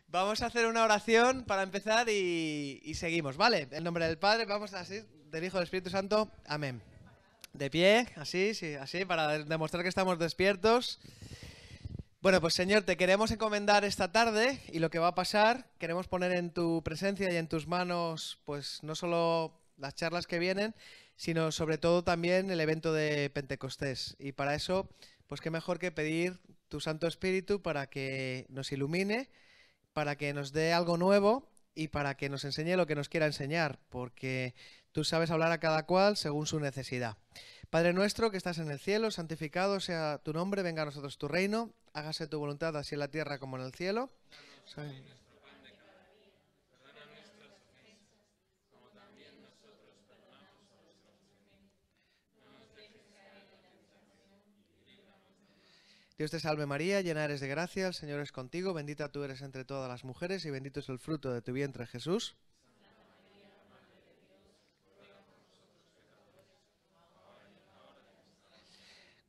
Vamos a hacer una oración para empezar y seguimos, ¿vale? En nombre del Padre, vamos así, del Hijo y del Espíritu Santo. Amén. De pie, así, sí, así, para demostrar que estamos despiertos. Bueno, pues Señor, te queremos encomendar esta tarde y lo que va a pasar. Queremos poner en tu presencia y en tus manos, pues no solo las charlas que vienen, sino sobre todo también el evento de Pentecostés. Y para eso, pues qué mejor que pedir tu Santo Espíritu para que nos ilumine, para que nos dé algo nuevo y para que nos enseñe lo que nos quiera enseñar, porque tú sabes hablar a cada cual según su necesidad. Padre nuestro que estás en el cielo, santificado sea tu nombre, venga a nosotros tu reino, hágase tu voluntad así en la tierra como en el cielo. Dios te salve María, llena eres de gracia, el Señor es contigo, bendita tú eres entre todas las mujeres y bendito es el fruto de tu vientre Jesús.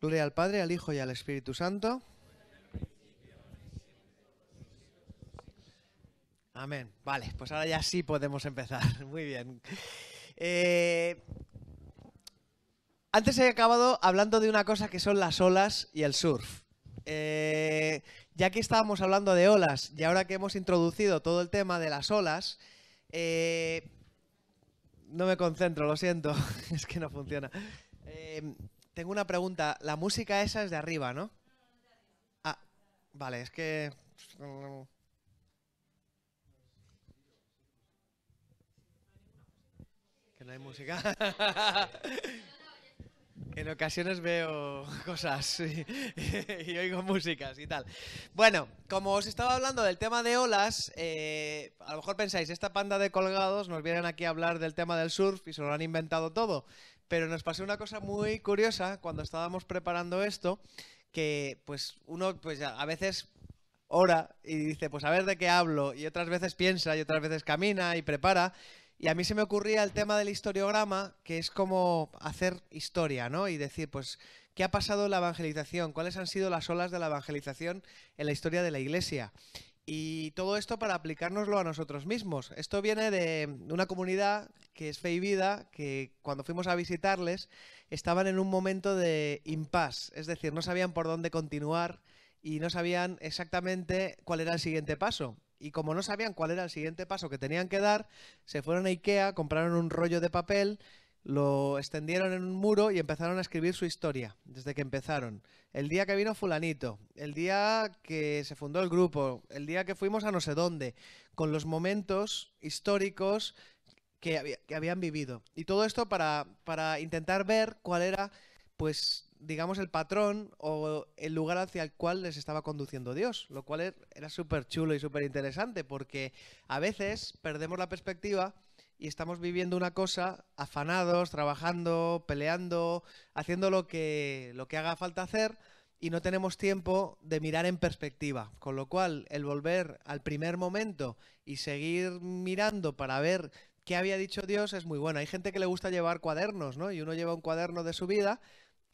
Gloria al Padre, al Hijo y al Espíritu Santo. Amén. Vale, pues ahora ya sí podemos empezar. Muy bien. Antes he acabado hablando de una cosa que son las olas y el surf. Ya que estábamos hablando de olas y ahora que hemos introducido todo el tema de las olas, no me concentro, lo siento, es que no funciona. Tengo una pregunta, la música esa es de arriba, ¿no? Ah, vale, es que... Que no hay música. En ocasiones veo cosas y oigo músicas y tal. Bueno, como os estaba hablando del tema de olas, a lo mejor pensáis, esta panda de colgados nos vienen aquí a hablar del tema del surf y se lo han inventado todo. Pero nos pasó una cosa muy curiosa cuando estábamos preparando esto, que pues uno pues a veces ora y dice, pues a ver de qué hablo, y otras veces piensa y otras veces camina y prepara. Y a mí se me ocurría el tema del historiograma, que es como hacer historia, ¿no? Y decir, pues, ¿qué ha pasado en la evangelización? ¿Cuáles han sido las olas de la evangelización en la historia de la Iglesia? Y todo esto para aplicárnoslo a nosotros mismos. Esto viene de una comunidad que es Fe y Vida, que cuando fuimos a visitarles estaban en un momento de impasse, es decir, no sabían por dónde continuar y no sabían exactamente cuál era el siguiente paso. Y como no sabían cuál era el siguiente paso que tenían que dar, se fueron a Ikea, compraron un rollo de papel, lo extendieron en un muro y empezaron a escribir su historia, desde que empezaron. El día que vino fulanito, el día que se fundó el grupo, el día que fuimos a no sé dónde, con los momentos históricos que habían vivido. Y todo esto para intentar ver cuál era, pues, digamos, el patrón o el lugar hacia el cual les estaba conduciendo Dios, lo cual era súper chulo y súper interesante, porque a veces perdemos la perspectiva y estamos viviendo una cosa afanados, trabajando, peleando, haciendo lo que haga falta hacer y no tenemos tiempo de mirar en perspectiva, con lo cual el volver al primer momento y seguir mirando para ver qué había dicho Dios es muy bueno. Hay gente que le gusta llevar cuadernos, ¿no? Y uno lleva un cuaderno de su vida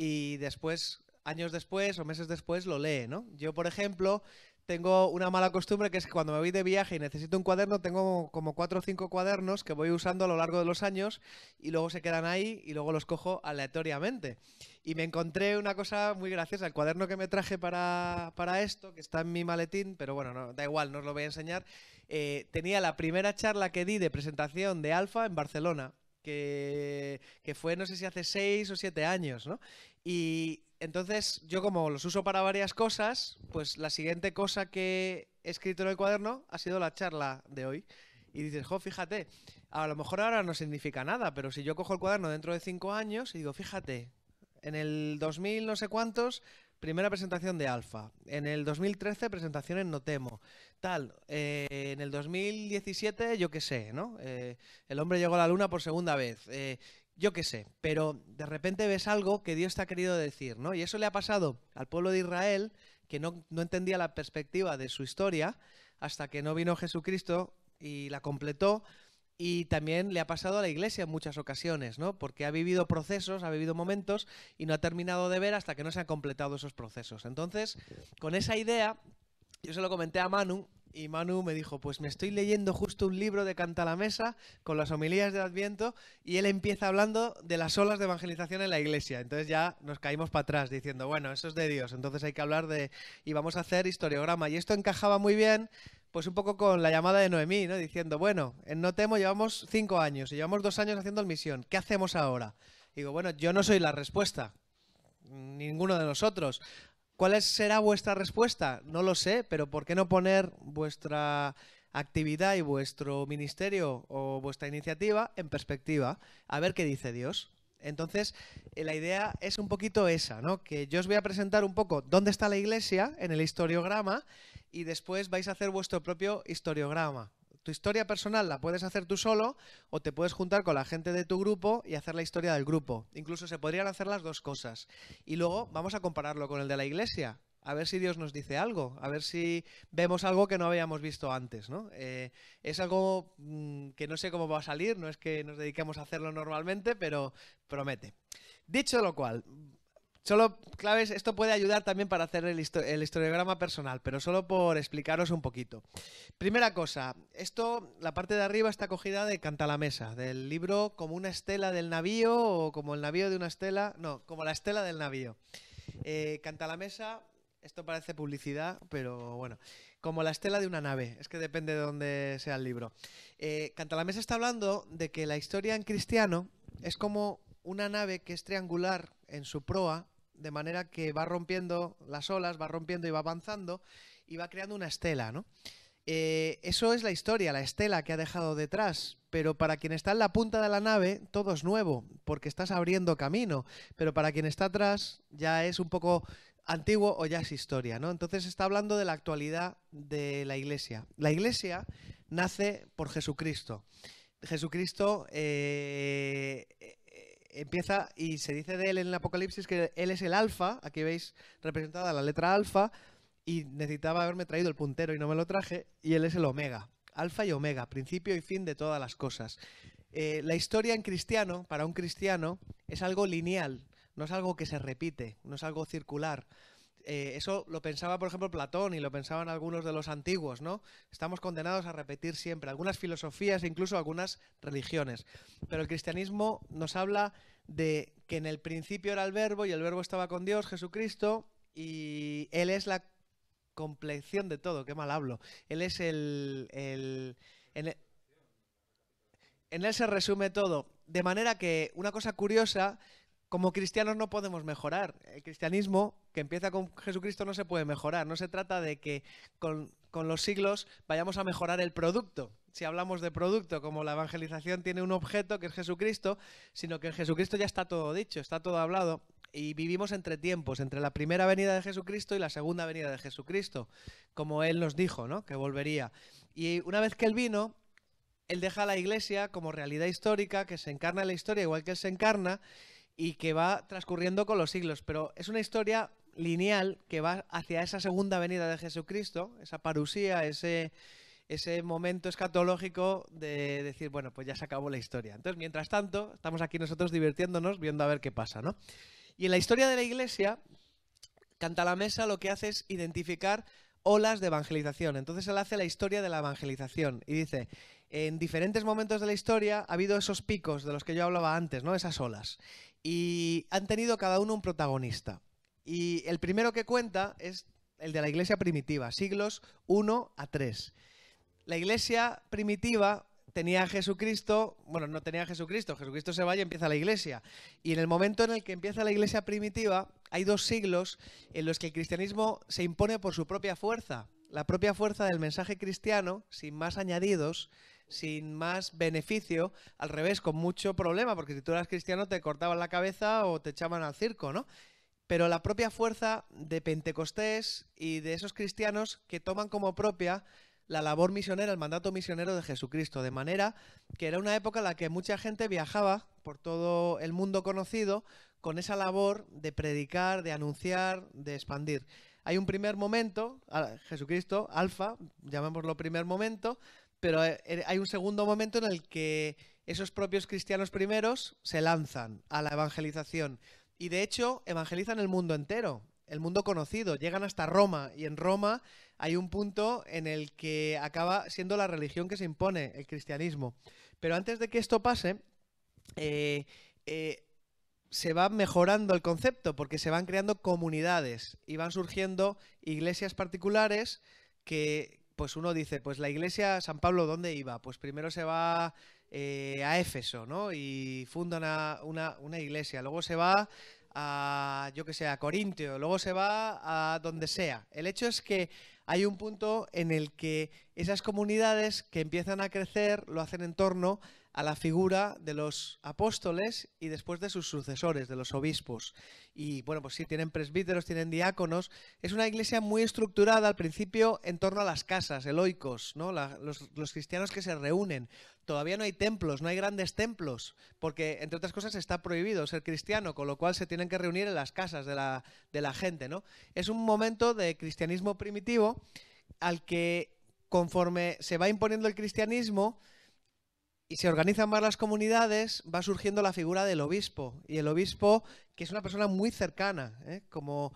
y después, años después o meses después, lo lee, ¿no? Yo, por ejemplo, tengo una mala costumbre que es que cuando me voy de viaje y necesito un cuaderno, tengo como 4 o 5 cuadernos que voy usando a lo largo de los años y luego se quedan ahí y luego los cojo aleatoriamente. Y me encontré una cosa muy graciosa, el cuaderno que me traje para esto, que está en mi maletín, pero bueno, no, da igual, no os lo voy a enseñar. Tenía la primera charla que di de presentación de Alfa en Barcelona, que fue no sé si hace 6 o 7 años, ¿no? Y entonces yo como los uso para varias cosas, pues la siguiente cosa que he escrito en el cuaderno ha sido la charla de hoy. Y dices, jo, fíjate, a lo mejor ahora no significa nada, pero si yo cojo el cuaderno dentro de 5 años y digo, fíjate, en el 2000 no sé cuántos, primera presentación de Alfa. En el 2013, presentación en Notemo. Tal, en el 2017, yo qué sé, ¿no? El hombre llegó a la luna por segunda vez. Yo qué sé, pero de repente ves algo que Dios te ha querido decir, ¿no? Y eso le ha pasado al pueblo de Israel, que no entendía la perspectiva de su historia, hasta que no vino Jesucristo y la completó. Y también le ha pasado a la Iglesia en muchas ocasiones, ¿no? Porque ha vivido procesos, ha vivido momentos y no ha terminado de ver hasta que no se han completado esos procesos. Entonces, con esa idea yo se lo comenté a Manu y Manu me dijo, pues me estoy leyendo justo un libro de Canta la Mesa con las homilías de Adviento y él empieza hablando de las olas de evangelización en la iglesia. Entonces ya nos caímos para atrás diciendo, bueno, eso es de Dios, entonces hay que hablar de... y vamos a hacer historiograma. Y esto encajaba muy bien, pues un poco con la llamada de Noemí, ¿no? Diciendo, bueno, en No Temo llevamos 5 años y llevamos 2 años haciendo el misión. ¿Qué hacemos ahora? Digo, bueno, yo no soy la respuesta, ninguno de nosotros. ¿Cuál será vuestra respuesta? No lo sé, pero ¿por qué no poner vuestra actividad y vuestro ministerio o vuestra iniciativa en perspectiva? A ver qué dice Dios. Entonces, la idea es un poquito esa, ¿no? Que yo os voy a presentar un poco dónde está la iglesia en el historiograma y después vais a hacer vuestro propio historiograma. Tu historia personal la puedes hacer tú solo o te puedes juntar con la gente de tu grupo y hacer la historia del grupo. Incluso se podrían hacer las dos cosas. Y luego vamos a compararlo con el de la iglesia. A ver si Dios nos dice algo, a ver si vemos algo que no habíamos visto antes, ¿no? Es algo que no sé cómo va a salir, no es que nos dediquemos a hacerlo normalmente, pero promete. Dicho lo cual, solo, claves, esto puede ayudar también para hacer el historiograma personal, pero solo por explicaros un poquito. Primera cosa, esto, la parte de arriba está cogida de Canta la Mesa, del libro Como una estela del navío o como el navío de una estela, no, como la estela del navío. Canta la Mesa, esto parece publicidad, pero bueno, como la estela de una nave, es que depende de dónde sea el libro. Canta la Mesa está hablando de que la historia en cristiano es como una nave que es triangular en su proa, de manera que va rompiendo las olas, va rompiendo y va avanzando y va creando una estela, ¿no? Eso es la historia, la estela que ha dejado detrás, pero para quien está en la punta de la nave todo es nuevo, porque estás abriendo camino, pero para quien está atrás ya es un poco antiguo o ya es historia, ¿no? Entonces está hablando de la actualidad de la iglesia. La iglesia nace por Jesucristo. Jesucristo empieza y se dice de él en el Apocalipsis que él es el alfa, aquí veis representada la letra alfa, y necesitaba haberme traído el puntero y no me lo traje, y él es el omega, alfa y omega, principio y fin de todas las cosas. La historia en cristiano, para un cristiano, es algo lineal, no es algo que se repite, no es algo circular. Eso lo pensaba, por ejemplo, Platón y lo pensaban algunos de los antiguos, ¿no? Estamos condenados a repetir siempre, algunas filosofías e incluso algunas religiones. Pero el cristianismo nos habla de que en el principio era el verbo y el verbo estaba con Dios, Jesucristo, y Él es la compleción de todo, qué mal hablo. Él es en Él se resume todo. De manera que una cosa curiosa, como cristianos no podemos mejorar. El cristianismo que empieza con Jesucristo no se puede mejorar. No se trata de que con los siglos vayamos a mejorar el producto. Si hablamos de producto, como la evangelización tiene un objeto que es Jesucristo, sino que en Jesucristo ya está todo dicho, está todo hablado. Y vivimos entre tiempos, entre la primera venida de Jesucristo y la segunda venida de Jesucristo, como Él nos dijo, ¿no? Que volvería. Y una vez que Él vino, Él deja a la iglesia como realidad histórica, que se encarna en la historia igual que Él se encarna, y que va transcurriendo con los siglos, pero es una historia lineal que va hacia esa segunda venida de Jesucristo, esa parusía, ese momento escatológico de decir, bueno, pues ya se acabó la historia. Entonces, mientras tanto, estamos aquí nosotros divirtiéndonos, viendo a ver qué pasa, ¿no? Y en la historia de la iglesia, Canta la Mesa lo que hace es identificar olas de evangelización. Entonces él hace la historia de la evangelización y dice, en diferentes momentos de la historia ha habido esos picos de los que yo hablaba antes, ¿no? Esas olas. Y han tenido cada uno un protagonista. Y el primero que cuenta es el de la iglesia primitiva, siglos 1 a 3. La iglesia primitiva tenía a Jesucristo, bueno, no tenía a Jesucristo, Jesucristo se va y empieza la iglesia. Y en el momento en el que empieza la iglesia primitiva, hay 2 siglos en los que el cristianismo se impone por su propia fuerza, la propia fuerza del mensaje cristiano, sin más añadidos, sin más beneficio, al revés, con mucho problema, porque si tú eras cristiano te cortaban la cabeza o te echaban al circo, ¿no? Pero la propia fuerza de Pentecostés y de esos cristianos que toman como propia la labor misionera, el mandato misionero de Jesucristo, de manera que era una época en la que mucha gente viajaba por todo el mundo conocido con esa labor de predicar, de anunciar, de expandir. Hay un primer momento, Jesucristo, alfa, llamémoslo primer momento, pero hay un segundo momento en el que esos propios cristianos primeros se lanzan a la evangelización y de hecho evangelizan el mundo entero. el mundo conocido, llegan hasta Roma, y en Roma hay un punto en el que acaba siendo la religión que se impone, el cristianismo. Pero antes de que esto pase, eh, eh, se va mejorando el concepto porque se van creando comunidades y van surgiendo iglesias particulares que, pues uno dice, pues la iglesia San Pablo, ¿dónde iba? Pues primero se va a Éfeso, ¿no? Y funda una iglesia, luego se va a, yo que sé, a Corintio, luego se va a donde sea. El hecho es que hay un punto en el que esas comunidades que empiezan a crecer lo hacen en torno a la figura de los apóstoles y después de sus sucesores, de los obispos. Y bueno, pues sí, tienen presbíteros, tienen diáconos. Es una iglesia muy estructurada al principio en torno a las casas, el oikos, ¿no? Los cristianos que se reúnen. Todavía no hay templos, no hay grandes templos, porque entre otras cosas está prohibido ser cristiano, con lo cual se tienen que reunir en las casas de la gente, ¿no? Es un momento de cristianismo primitivo al que, conforme se va imponiendo el cristianismo y se organizan más las comunidades, va surgiendo la figura del obispo. Y el obispo, que es una persona muy cercana, como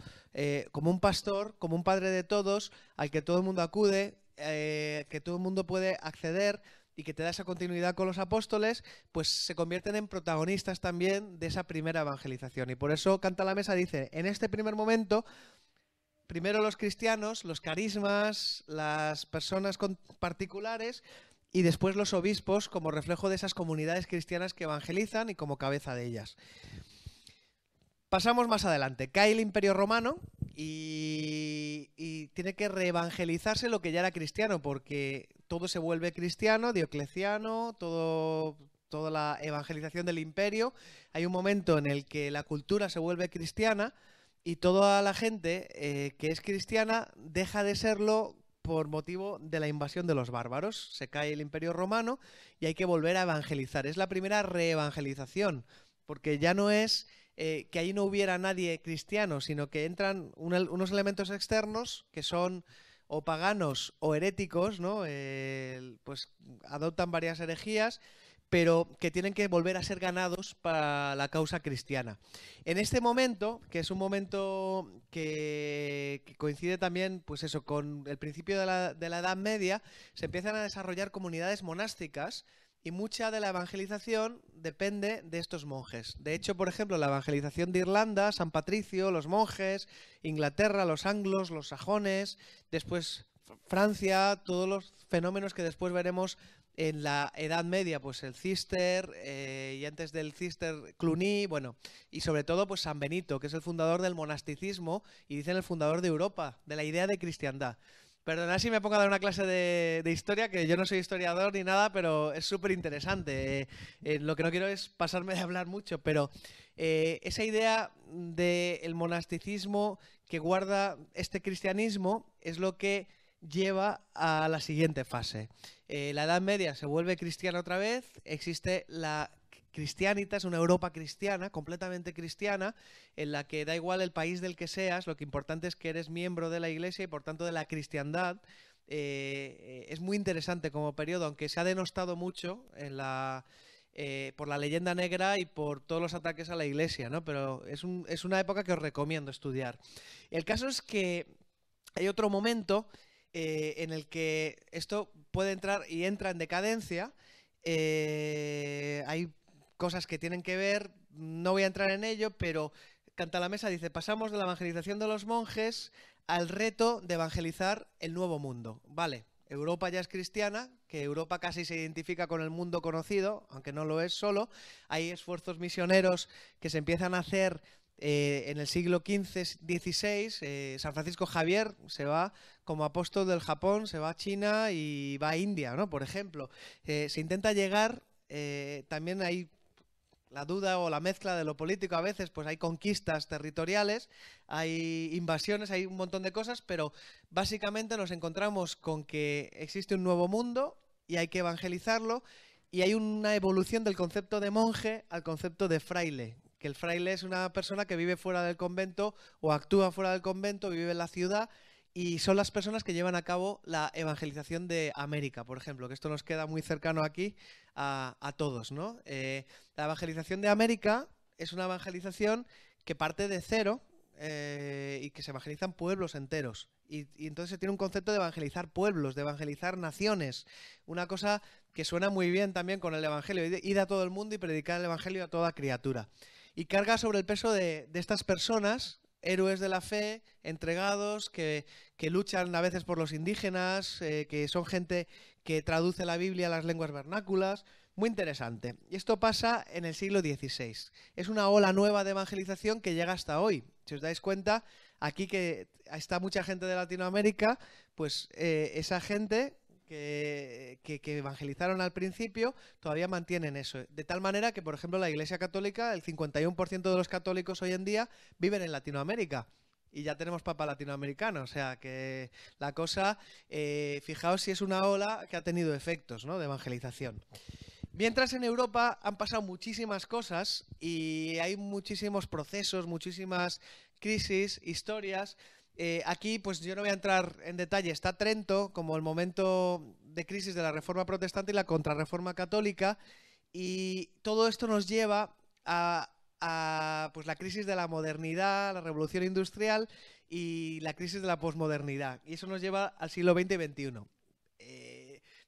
un pastor, como un padre de todos, al que todo el mundo acude, que todo el mundo puede acceder y que te da esa continuidad con los apóstoles, pues se convierten en protagonistas también de esa primera evangelización. Y por eso Canta la Mesa dice, en este primer momento, primero los cristianos, los carismas, las personas particulares, y después los obispos como reflejo de esas comunidades cristianas que evangelizan y como cabeza de ellas. Pasamos más adelante. Cae el Imperio Romano y tiene que reevangelizarse lo que ya era cristiano, porque todo se vuelve cristiano, Diocleciano, toda la evangelización del imperio. Hay un momento en el que la cultura se vuelve cristiana y toda la gente que es cristiana deja de serlo por motivo de la invasión de los bárbaros. Se cae el Imperio Romano y hay que volver a evangelizar. Es la primera reevangelización, porque ya no es que ahí no hubiera nadie cristiano, sino que entran unos elementos externos que son o paganos o heréticos, ¿no? Pues adoptan varias herejías, pero que tienen que volver a ser ganados para la causa cristiana. En este momento, que es un momento que coincide también, pues eso, con el principio de la Edad Media, se empiezan a desarrollar comunidades monásticas y mucha de la evangelización depende de estos monjes. De hecho, por ejemplo, la evangelización de Irlanda, San Patricio, los monjes, Inglaterra, los anglos, los sajones, después Francia, todos los fenómenos que después veremos en la Edad Media, pues el Cister, y antes del Cister Cluny, bueno, y sobre todo pues San Benito, que es el fundador del monasticismo y dicen el fundador de Europa, de la idea de cristiandad. Perdonad si me pongo a dar una clase de historia, que yo no soy historiador ni nada, pero es súper interesante. Lo que no quiero es pasarme de hablar mucho, pero esa idea del monasticismo que guarda este cristianismo es lo que lleva a la siguiente fase. La Edad Media se vuelve cristiana otra vez, existe la Cristianitas, una Europa cristiana, completamente cristiana, en la que da igual el país del que seas, lo que importante es que eres miembro de la Iglesia y por tanto de la cristiandad. Es muy interesante como periodo, aunque se ha denostado mucho por la leyenda negra y por todos los ataques a la Iglesia, ¿no? Pero es una época que os recomiendo estudiar. El caso es que hay otro momento en el que esto puede entrar y entra en decadencia. Hay cosas que tienen que ver, no voy a entrar en ello, pero Canta la Mesa dice, pasamos de la evangelización de los monjes al reto de evangelizar el nuevo mundo. Vale, Europa ya es cristiana, que Europa casi se identifica con el mundo conocido, aunque no lo es solo. Hay esfuerzos misioneros que se empiezan a hacer en el siglo XV-XVI. San Francisco Javier se va como apóstol del Japón, se va a China y va a India, ¿no? Por ejemplo. Se intenta llegar, también hay la duda o la mezcla de lo político a veces, pues hay conquistas territoriales, hay invasiones, hay un montón de cosas, pero básicamente nos encontramos con que existe un nuevo mundo y hay que evangelizarlo, y hay una evolución del concepto de monje al concepto de fraile, que el fraile es una persona que vive fuera del convento o actúa fuera del convento, vive en la ciudad, y son las personas que llevan a cabo la evangelización de América, por ejemplo, que esto nos queda muy cercano aquí a todos, ¿no? La evangelización de América es una evangelización que parte de cero, y que se evangelizan pueblos enteros. Y entonces se tiene un concepto de evangelizar pueblos, de evangelizar naciones. Una cosa que suena muy bien también con el evangelio. Ir a todo el mundo y predicar el evangelio a toda criatura. Y carga sobre el peso de estas personas, héroes de la fe, entregados, que luchan a veces por los indígenas, que son gente que traduce la Biblia a las lenguas vernáculas. Muy interesante. Y esto pasa en el siglo XVI. Es una ola nueva de evangelización que llega hasta hoy. Si os dais cuenta, aquí que está mucha gente de Latinoamérica, pues esa gente que evangelizaron al principio todavía mantienen eso. De tal manera que, por ejemplo, la Iglesia Católica, el 51% de los católicos hoy en día viven en Latinoamérica. Y ya tenemos papa latinoamericano, o sea que la cosa, fijaos si es una ola que ha tenido efectos, ¿no?, de evangelización. Mientras en Europa han pasado muchísimas cosas y hay muchísimos procesos, muchísimas crisis, historias. Aquí pues yo no voy a entrar en detalle. Está Trento como el momento de crisis de la Reforma Protestante y la Contrarreforma Católica, y todo esto nos lleva a pues la crisis de la modernidad, la revolución industrial y la crisis de la posmodernidad. Y eso nos lleva al siglo XX y XXI.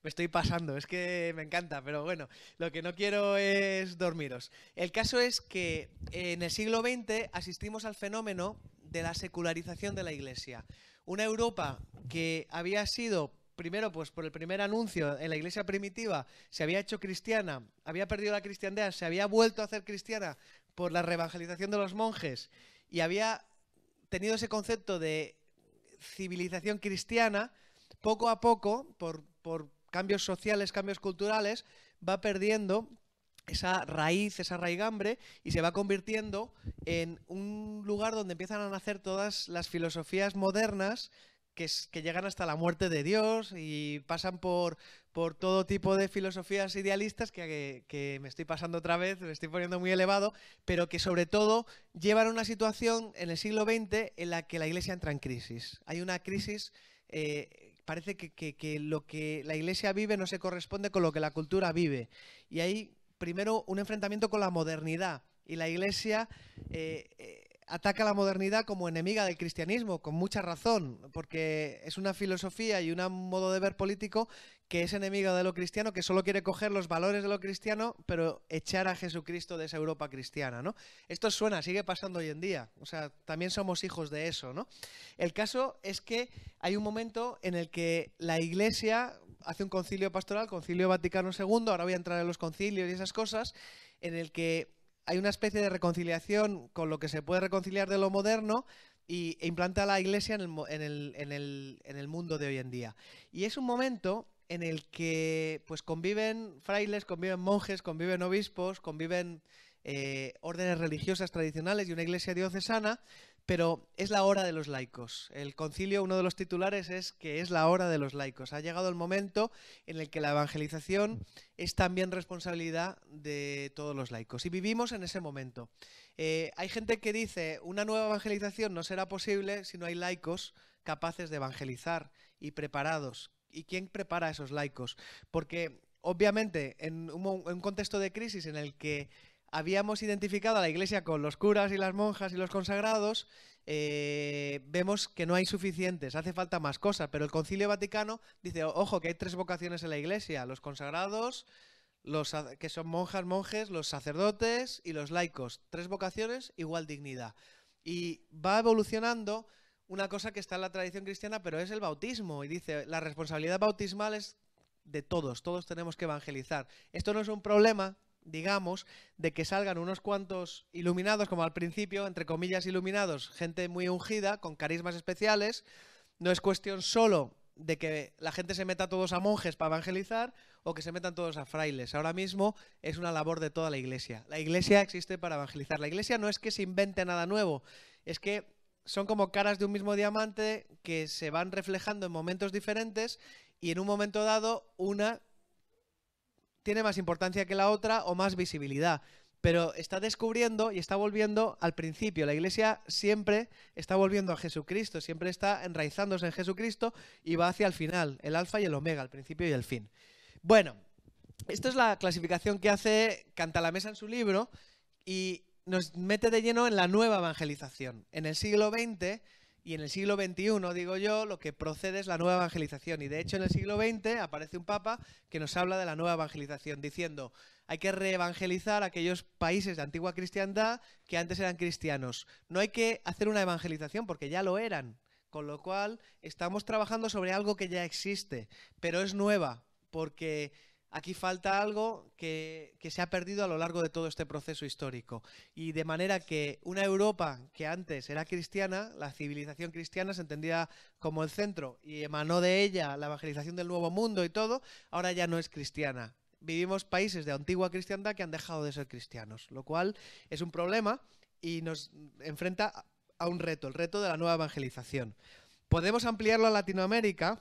Me estoy pasando, es que me encanta, pero bueno, lo que no quiero es dormiros. El caso es que en el siglo XX asistimos al fenómeno de la secularización de la Iglesia. Una Europa que había sido, primero, pues por el primer anuncio en la Iglesia primitiva, se había hecho cristiana, había perdido la cristiandad, se había vuelto a hacer cristiana por la reevangelización de los monjes y había tenido ese concepto de civilización cristiana. Poco a poco, por cambios sociales, cambios culturales, va perdiendo esa raíz, esa raigambre, y se va convirtiendo en un lugar donde empiezan a nacer todas las filosofías modernas que llegan hasta la muerte de Dios y pasan por todo tipo de filosofías idealistas que me estoy pasando otra vez, me estoy poniendo muy elevado, pero que sobre todo llevan a una situación en el siglo XX en la que la Iglesia entra en crisis. Hay una crisis. Parece que lo que la Iglesia vive no se corresponde con lo que la cultura vive. Y hay, primero, un enfrentamiento con la modernidad. Y la Iglesia ataca la modernidad como enemiga del cristianismo, con mucha razón, porque es una filosofía y un modo de ver político que es enemiga de lo cristiano, que solo quiere coger los valores de lo cristiano, pero echar a Jesucristo de esa Europa cristiana, ¿no? Esto suena, sigue pasando hoy en día. O sea, también somos hijos de eso, ¿no? El caso es que hay un momento en el que la Iglesia hace un concilio pastoral, Concilio Vaticano II, ahora voy a entrar en los concilios y esas cosas, en el que hay una especie de reconciliación con lo que se puede reconciliar de lo moderno e implanta la Iglesia en el mundo de hoy en día. Y es un momento en el que pues conviven frailes, conviven monjes, conviven obispos, conviven órdenes religiosas tradicionales y una iglesia diocesana, pero es la hora de los laicos. El concilio, uno de los titulares es que es la hora de los laicos. Ha llegado el momento en el que la evangelización es también responsabilidad de todos los laicos. Y vivimos en ese momento. Hay gente que dice, una nueva evangelización no será posible si no hay laicos capaces de evangelizar y preparados. ¿Y quién prepara a esos laicos? Porque, obviamente, en un contexto de crisis en el que habíamos identificado a la Iglesia con los curas y las monjas y los consagrados, vemos que no hay suficientes, hace falta más cosas, pero el Concilio Vaticano dice, ojo, que hay 3 vocaciones en la Iglesia: los consagrados, los que son monjas, monjes, los sacerdotes y los laicos. 3 vocaciones, igual dignidad. Y va evolucionando una cosa que está en la tradición cristiana, pero es el bautismo, y dice, la responsabilidad bautismal es de todos, todos tenemos que evangelizar. Esto no es un problema, digamos, de que salgan unos cuantos iluminados, como al principio, entre comillas iluminados, gente muy ungida, con carismas especiales. No es cuestión solo de que la gente se meta todos a monjes para evangelizar o que se metan todos a frailes. Ahora mismo es una labor de toda la Iglesia. La Iglesia existe para evangelizar. La Iglesia no es que se invente nada nuevo, es que son como caras de un mismo diamante que se van reflejando en momentos diferentes, y en un momento dado una tiene más importancia que la otra o más visibilidad, pero está descubriendo y está volviendo al principio. La Iglesia siempre está volviendo a Jesucristo, siempre está enraizándose en Jesucristo y va hacia el final, el alfa y el omega, el principio y el fin. Bueno, esto es la clasificación que hace Cantalamessa en su libro, y nos mete de lleno en la nueva evangelización. En el siglo XX y en el siglo XXI, digo yo, lo que procede es la nueva evangelización. Y de hecho en el siglo XX aparece un papa que nos habla de la nueva evangelización, diciendo hay que reevangelizar aquellos países de antigua cristiandad que antes eran cristianos. No hay que hacer una evangelización porque ya lo eran. Con lo cual estamos trabajando sobre algo que ya existe, pero es nueva, porque aquí falta algo que se ha perdido a lo largo de todo este proceso histórico. Y de manera que una Europa que antes era cristiana, la civilización cristiana se entendía como el centro y emanó de ella la evangelización del Nuevo Mundo y todo, ahora ya no es cristiana. Vivimos países de antigua cristiandad que han dejado de ser cristianos, lo cual es un problema y nos enfrenta a un reto, el reto de la nueva evangelización. Podemos ampliarlo a Latinoamérica,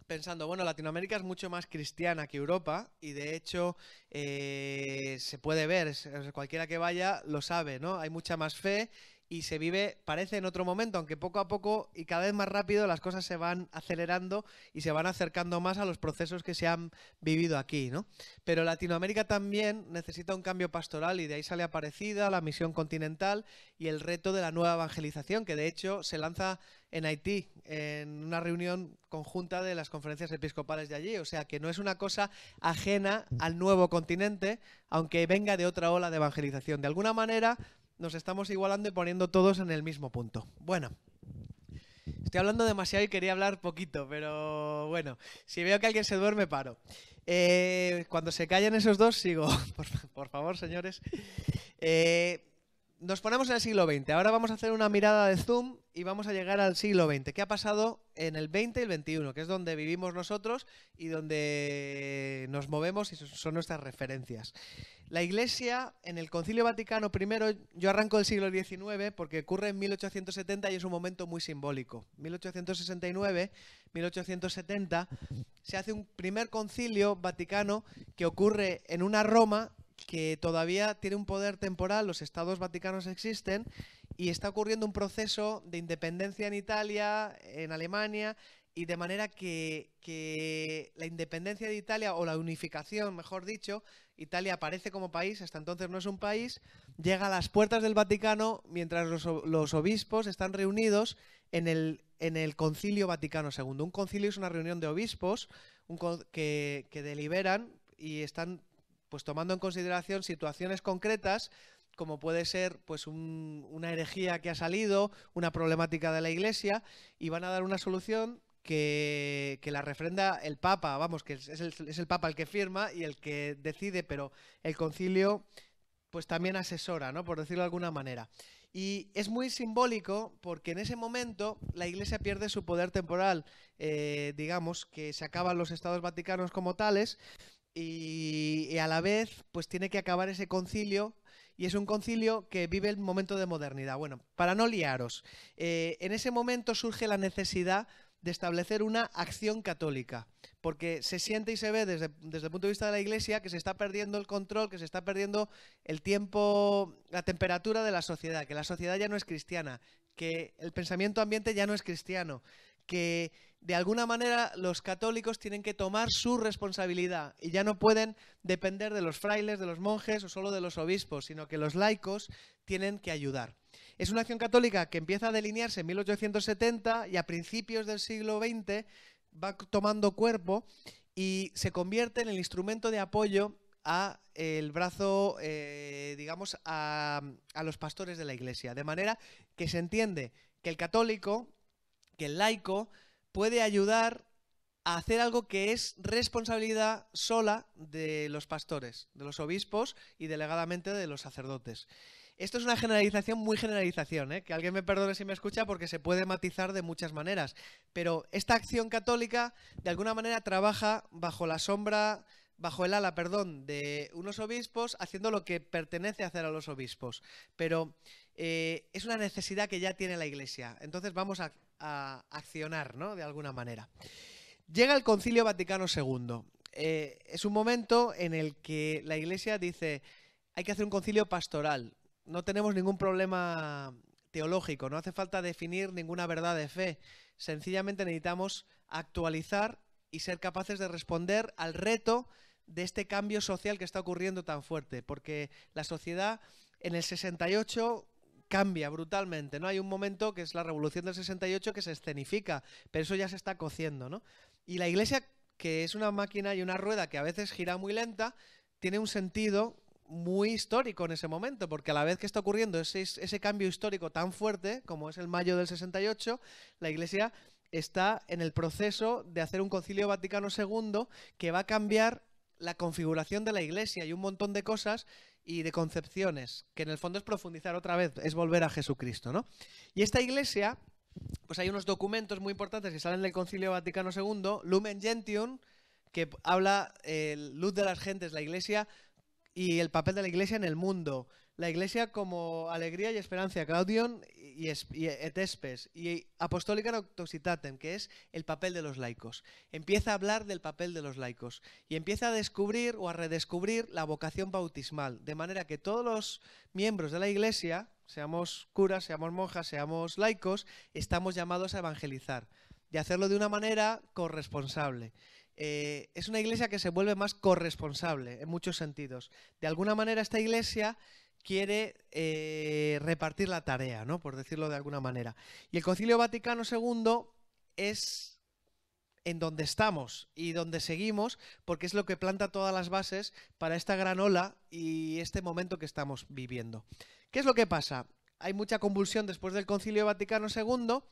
pensando, bueno, Latinoamérica es mucho más cristiana que Europa y de hecho se puede ver, cualquiera que vaya lo sabe, ¿no? Hay mucha más fe y se vive, parece en otro momento, aunque poco a poco y cada vez más rápido las cosas se van acelerando y se van acercando más a los procesos que se han vivido aquí, ¿no? Pero Latinoamérica también necesita un cambio pastoral y de ahí sale Aparecida, la misión continental y el reto de la nueva evangelización, que de hecho se lanza en Haití, en una reunión conjunta de las conferencias episcopales de allí. O sea que no es una cosa ajena al nuevo continente, aunque venga de otra ola de evangelización. De alguna manera nos estamos igualando y poniendo todos en el mismo punto. Bueno, estoy hablando demasiado y quería hablar poquito, pero bueno, si veo que alguien se duerme, paro. Cuando se callen esos dos, sigo. Por favor, señores. Nos ponemos en el siglo XX. Ahora vamos a hacer una mirada de zoom y vamos a llegar al siglo XX. ¿Qué ha pasado en el XX y el XXI? Que es donde vivimos nosotros y donde nos movemos y son nuestras referencias. La Iglesia, en el Concilio Vaticano I, yo arranco del siglo XIX porque ocurre en 1870 y es un momento muy simbólico. 1869, 1870, se hace un primer concilio vaticano que ocurre en una Roma que todavía tiene un poder temporal, los estados vaticanos existen y está ocurriendo un proceso de independencia en Italia, en Alemania, y de manera que la independencia de Italia, o la unificación, mejor dicho, Italia aparece como país, hasta entonces no es un país, llega a las puertas del Vaticano mientras los obispos están reunidos en el Concilio Vaticano II. Un concilio es una reunión de obispos que deliberan y están pues tomando en consideración situaciones concretas, como puede ser pues una herejía que ha salido, una problemática de la Iglesia, y van a dar una solución que la refrenda el Papa, vamos, que es el Papa el que firma y el que decide, pero el concilio pues también asesora, ¿no? Por decirlo de alguna manera. Y es muy simbólico porque en ese momento la Iglesia pierde su poder temporal, digamos, que se acaban los estados vaticanos como tales, y a la vez pues tiene que acabar ese concilio y es un concilio que vive el momento de modernidad. Bueno, para no liaros, en ese momento surge la necesidad de establecer una acción católica, porque se siente y se ve desde el punto de vista de la Iglesia que se está perdiendo el control, que se está perdiendo el tiempo, la temperatura de la sociedad, que la sociedad ya no es cristiana, que el pensamiento ambiente ya no es cristiano, que de alguna manera los católicos tienen que tomar su responsabilidad y ya no pueden depender de los frailes, de los monjes o solo de los obispos, sino que los laicos tienen que ayudar. Es una acción católica que empieza a delinearse en 1870 y a principios del siglo XX va tomando cuerpo y se convierte en el instrumento de apoyo a el brazo, digamos, a los pastores de la Iglesia. De manera que se entiende que el católico, que el laico, puede ayudar a hacer algo que es responsabilidad sola de los pastores, de los obispos y delegadamente de los sacerdotes. Esto es una generalización, muy generalización, ¿eh? Que alguien me perdone si me escucha porque se puede matizar de muchas maneras. Pero esta acción católica de alguna manera trabaja bajo la sombra, bajo el ala, perdón, de unos obispos, haciendo lo que pertenece a hacer a los obispos. Pero es una necesidad que ya tiene la Iglesia. Entonces vamos a accionar, ¿no? De alguna manera. Llega el Concilio Vaticano II. Es un momento en el que la Iglesia dice hay que hacer un concilio pastoral. No tenemos ningún problema teológico, no hace falta definir ninguna verdad de fe. Sencillamente necesitamos actualizar y ser capaces de responder al reto de este cambio social que está ocurriendo tan fuerte, porque la sociedad En el 68 cambia brutalmente, ¿no? Hay un momento que es la Revolución del 68 que se escenifica, pero eso ya se está cociendo, ¿no? Y la Iglesia, que es una máquina y una rueda que a veces gira muy lenta, tiene un sentido muy histórico en ese momento, porque a la vez que está ocurriendo ese cambio histórico tan fuerte, como es el mayo del 68, la Iglesia está en el proceso de hacer un Concilio Vaticano II que va a cambiar la configuración de la Iglesia y un montón de cosas y de concepciones, que en el fondo es profundizar otra vez, es volver a Jesucristo, ¿no? Y esta Iglesia, pues hay unos documentos muy importantes que salen del Concilio Vaticano II, Lumen Gentium, que habla luz de las gentes, la Iglesia y el papel de la Iglesia en el mundo. La Iglesia como alegría y esperanza, Gaudium et Spes, y Apostolica Auctositatem, que es el papel de los laicos. Empieza a hablar del papel de los laicos y empieza a descubrir o a redescubrir la vocación bautismal, de manera que todos los miembros de la Iglesia, seamos curas, seamos monjas, seamos laicos, estamos llamados a evangelizar y hacerlo de una manera corresponsable. Es una iglesia que se vuelve más corresponsable en muchos sentidos. De alguna manera esta iglesia quiere repartir la tarea, ¿no? Por decirlo de alguna manera. Y el Concilio Vaticano II es en donde estamos y donde seguimos, porque es lo que planta todas las bases para esta gran ola y este momento que estamos viviendo. ¿Qué es lo que pasa? Hay mucha convulsión después del Concilio Vaticano II.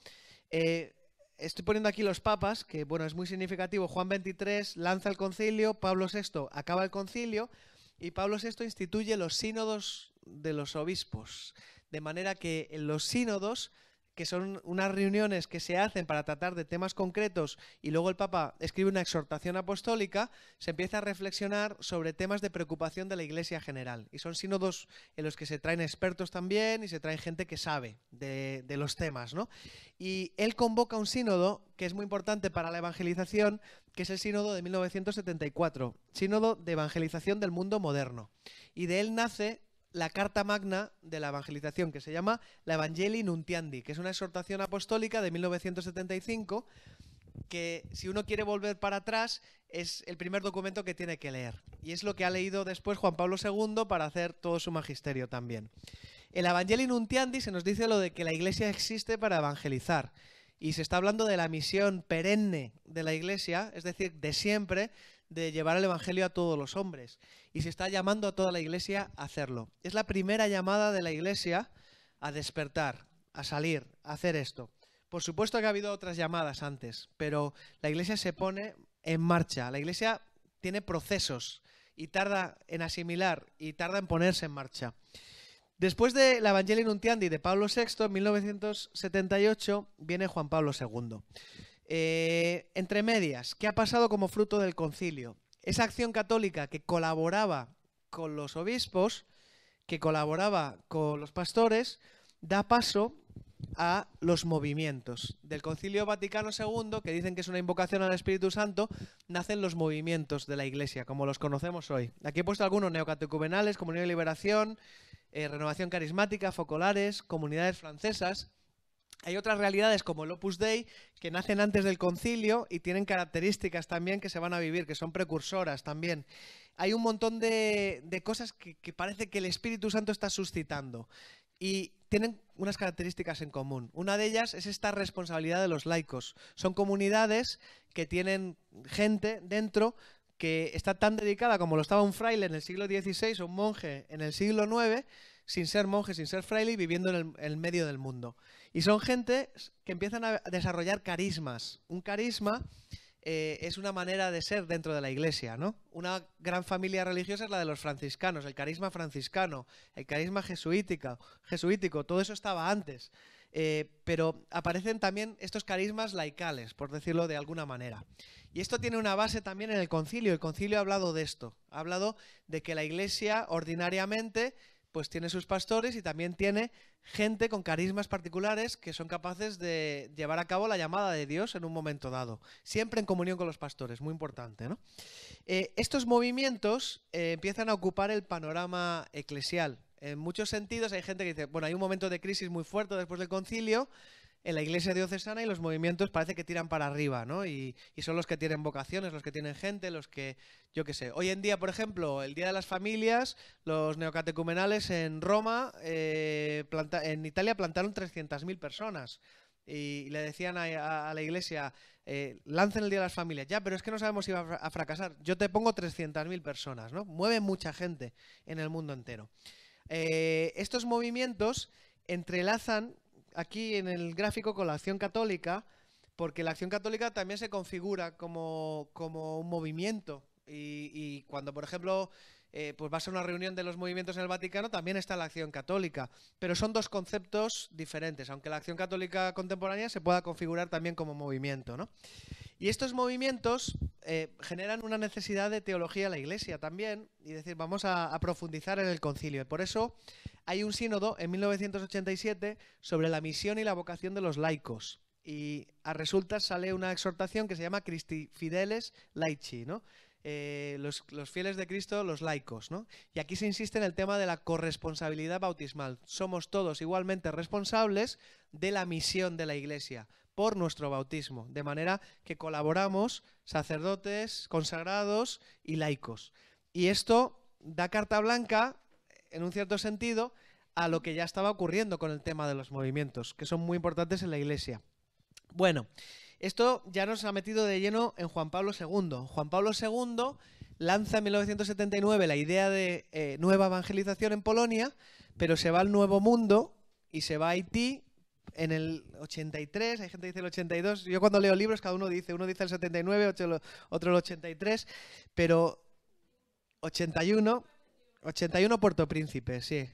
Estoy poniendo aquí los papas, que bueno, es muy significativo. Juan XXIII lanza el concilio, Pablo VI acaba el concilio y Pablo VI instituye los sínodos de los obispos. De manera que en los sínodos, que son unas reuniones que se hacen para tratar de temas concretos y luego el Papa escribe una exhortación apostólica, se empieza a reflexionar sobre temas de preocupación de la Iglesia general. Y son sínodos en los que se traen expertos también y se trae gente que sabe de los temas, ¿no? Y él convoca un sínodo que es muy importante para la evangelización, que es el sínodo de 1974, sínodo de evangelización del mundo moderno. Y de él nace la Carta Magna de la evangelización, que se llama la Evangelii Nuntiandi, que es una exhortación apostólica de 1975, que si uno quiere volver para atrás es el primer documento que tiene que leer. Y es lo que ha leído después Juan Pablo II para hacer todo su magisterio también. En la Evangelii Nuntiandi se nos dice lo de que la Iglesia existe para evangelizar. Y se está hablando de la misión perenne de la Iglesia, es decir, de siempre, de llevar el Evangelio a todos los hombres. Y se está llamando a toda la Iglesia a hacerlo. Es la primera llamada de la Iglesia a despertar, a salir, a hacer esto. Por supuesto que ha habido otras llamadas antes, pero la Iglesia se pone en marcha. La Iglesia tiene procesos y tarda en asimilar y tarda en ponerse en marcha. Después de la Evangelii Nuntiandi de Pablo VI, en 1978, viene Juan Pablo II. Entre medias, ¿qué ha pasado como fruto del concilio? Esa acción católica que colaboraba con los obispos, que colaboraba con los pastores, da paso a los movimientos. Del Concilio Vaticano II, que dicen que es una invocación al Espíritu Santo, nacen los movimientos de la Iglesia, como los conocemos hoy. Aquí he puesto algunos: neocatecumenales, Comunión y Liberación, Renovación Carismática, Focolares, Comunidades Francesas. Hay otras realidades como el Opus Dei que nacen antes del concilio y tienen características también que se van a vivir, que son precursoras también. Hay un montón de cosas que parece que el Espíritu Santo está suscitando y tienen unas características en común. Una de ellas es esta responsabilidad de los laicos. Son comunidades que tienen gente dentro que está tan dedicada como lo estaba un fraile en el siglo XVI o un monje en el siglo IX, sin ser monje, sin ser fraile y viviendo en el medio del mundo. Y son gente que empiezan a desarrollar carismas. Un carisma es una manera de ser dentro de la Iglesia, ¿no? Una gran familia religiosa es la de los franciscanos, el carisma franciscano, el carisma jesuítico, todo eso estaba antes. Pero aparecen también estos carismas laicales, por decirlo de alguna manera. Y esto tiene una base también en el concilio. El concilio ha hablado de esto. Ha hablado de que la Iglesia ordinariamente pues tiene sus pastores y también tiene gente con carismas particulares que son capaces de llevar a cabo la llamada de Dios en un momento dado. Siempre en comunión con los pastores, muy importante, ¿no? Estos movimientos empiezan a ocupar el panorama eclesial. En muchos sentidos hay gente que dice, bueno, hay un momento de crisis muy fuerte después del concilio, en la iglesia diocesana y los movimientos parece que tiran para arriba, ¿no? Y son los que tienen vocaciones, los que tienen gente, los que, yo qué sé. Hoy en día, por ejemplo, el Día de las Familias, los neocatecumenales en Roma, en Italia plantaron 300.000 personas. Y le decían a la iglesia, lancen el Día de las Familias. Ya, pero es que no sabemos si va a fracasar. Yo te pongo 300.000 personas, ¿no? Mueve mucha gente en el mundo entero. Estos movimientos entrelazan aquí en el gráfico con la acción católica, porque la acción católica también se configura como un movimiento. Y cuando, por ejemplo, pues vas a una reunión de los movimientos en el Vaticano, también está la acción católica. Pero son dos conceptos diferentes, aunque la acción católica contemporánea se pueda configurar también como movimiento, ¿no? Y estos movimientos generan una necesidad de teología en la Iglesia también, y decir, vamos a profundizar en el concilio. Y por eso hay un sínodo en 1987 sobre la misión y la vocación de los laicos. Y a resultas sale una exhortación que se llama Christi Fideles Laici, ¿no? Los fieles de Cristo, los laicos, ¿no? Y aquí se insiste en el tema de la corresponsabilidad bautismal. Somos todos igualmente responsables de la misión de la Iglesia por nuestro bautismo, de manera que colaboramos sacerdotes, consagrados y laicos. Y esto da carta blanca, en un cierto sentido, a lo que ya estaba ocurriendo con el tema de los movimientos, que son muy importantes en la Iglesia. Bueno, esto ya nos ha metido de lleno en Juan Pablo II. Juan Pablo II lanza en 1979 la idea de nueva evangelización en Polonia, pero se va al Nuevo Mundo y se va a Haití en el 83, hay gente que dice el 82. Yo cuando leo libros cada uno dice el 79, otro el 83, pero 81 Puerto Príncipe, sí.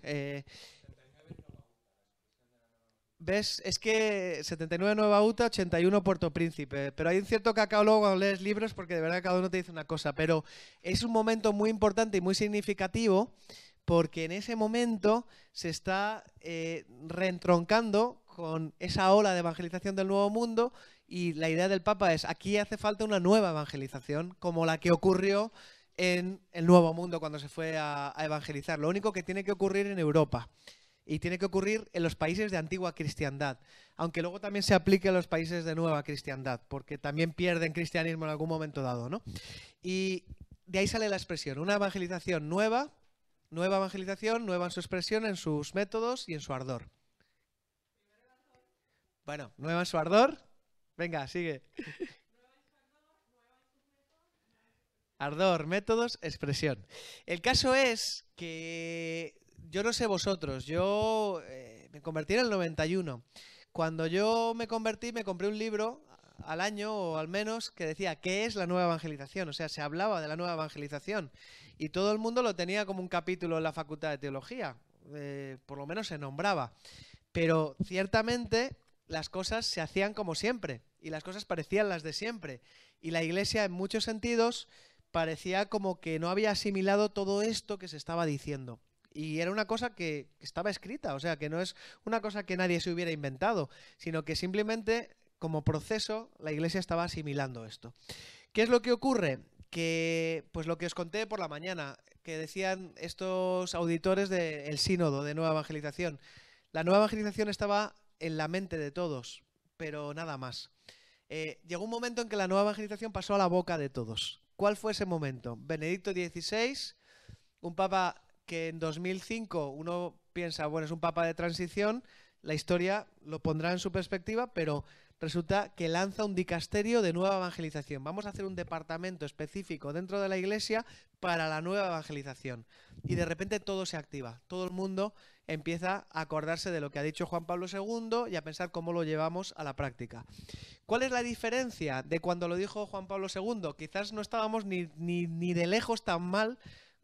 ¿Ves? Es que 79 Nueva Uta, 81 Puerto Príncipe. Pero hay un cierto cacao luego cuando lees libros porque de verdad cada uno te dice una cosa. Pero es un momento muy importante y muy significativo porque en ese momento se está reentroncando con esa ola de evangelización del Nuevo Mundo y la idea del Papa es aquí hace falta una nueva evangelización como la que ocurrió en el Nuevo Mundo cuando se fue a evangelizar. Lo único que tiene que ocurrir en Europa. Y tiene que ocurrir en los países de antigua cristiandad, aunque luego también se aplique a los países de nueva cristiandad, porque también pierden cristianismo en algún momento dado, ¿no? Y de ahí sale la expresión, una evangelización nueva evangelización, nueva en su expresión, en sus métodos y en su ardor. Bueno, nueva en su ardor. Venga, sigue. Ardor, métodos, expresión. El caso es que yo no sé vosotros, yo me convertí en el 91. Cuando yo me convertí, me compré un libro al año o al menos que decía ¿qué es la nueva evangelización? O sea, se hablaba de la nueva evangelización y todo el mundo lo tenía como un capítulo en la Facultad de Teología, por lo menos se nombraba. Pero ciertamente las cosas se hacían como siempre y las cosas parecían las de siempre. Y la Iglesia en muchos sentidos parecía como que no había asimilado todo esto que se estaba diciendo. Y era una cosa que estaba escrita, o sea, que no es una cosa que nadie se hubiera inventado, sino que simplemente como proceso la Iglesia estaba asimilando esto. ¿Qué es lo que ocurre? Que, pues lo que os conté por la mañana, que decían estos auditores del sínodo de Nueva Evangelización. La nueva evangelización estaba en la mente de todos, pero nada más. Llegó un momento en que la nueva evangelización pasó a la boca de todos. ¿Cuál fue ese momento? Benedicto XVI, un papa que en 2005 uno piensa, bueno, es un papa de transición, la historia lo pondrá en su perspectiva, pero resulta que lanza un dicasterio de nueva evangelización. Vamos a hacer un departamento específico dentro de la Iglesia para la nueva evangelización. Y de repente todo se activa, todo el mundo empieza a acordarse de lo que ha dicho Juan Pablo II y a pensar cómo lo llevamos a la práctica. ¿Cuál es la diferencia de cuando lo dijo Juan Pablo II? Quizás no estábamos ni de lejos tan mal